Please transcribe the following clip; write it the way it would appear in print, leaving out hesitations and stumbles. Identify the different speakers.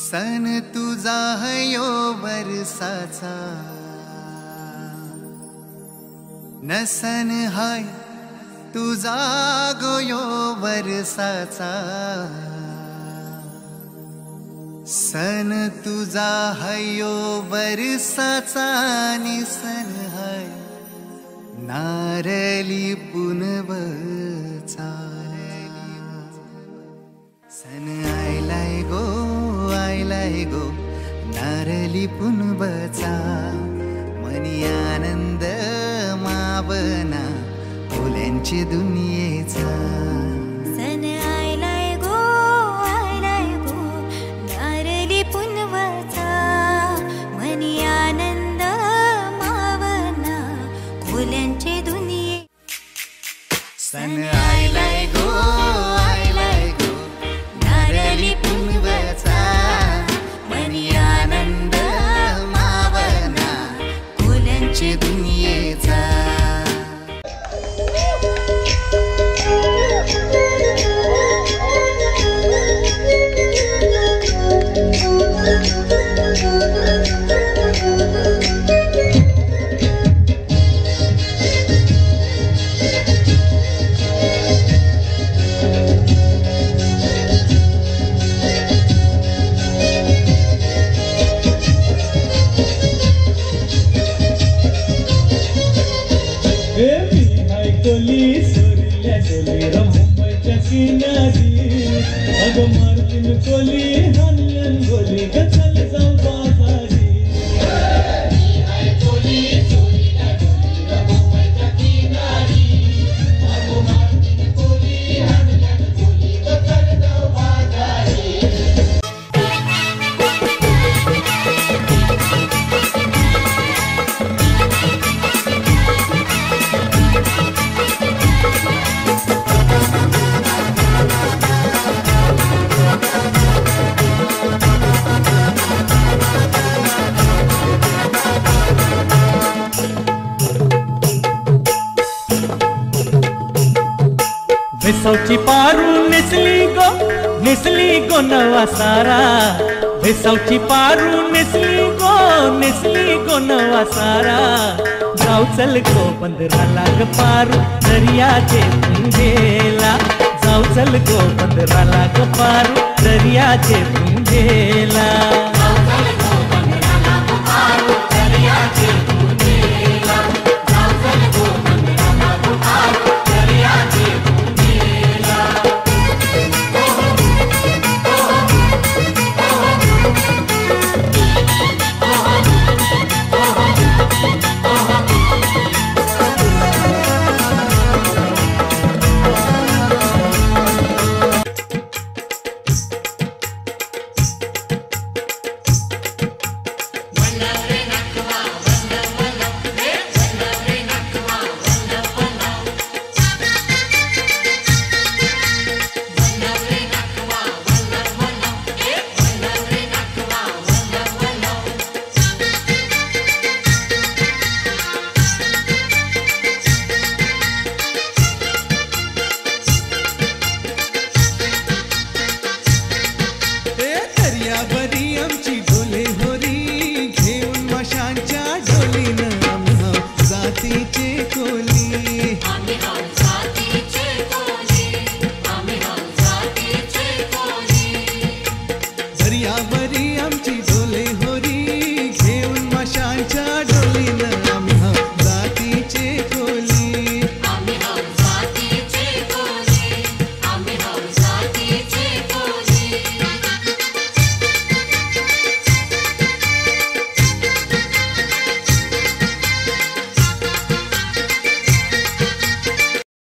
Speaker 1: सन तुझा हयो वर्षाचा नसन हाय तुझा गोयो वर्षाचा सन तुझा हयो वर्षाचा निसन हाय नारली पुनवचा सन आयलाय गो नारली पुनवचा मनी आनंद मावना फुल्यांची दुनियेचा
Speaker 2: सन आयलाय गो नारली पुनवचा मनी आनंद मावना फुल्यांची दुनिये
Speaker 1: सन आयलाय गो नारली पुनवचा मनी आनंद मावना फुल्यांची दुनियेचा
Speaker 3: अगं मार्टिन कोली हनलन गोली गचल जाऊ बाजारी भेसावची पारू नेसली गो नवा सारा भेसावची पारू नेसली गो नवा सारा जाऊ चल गो बंदराला ग पारू दर्याचे पुंजेला जाऊ चल गो बंदराला ग पारू दर्याचे पुंजेला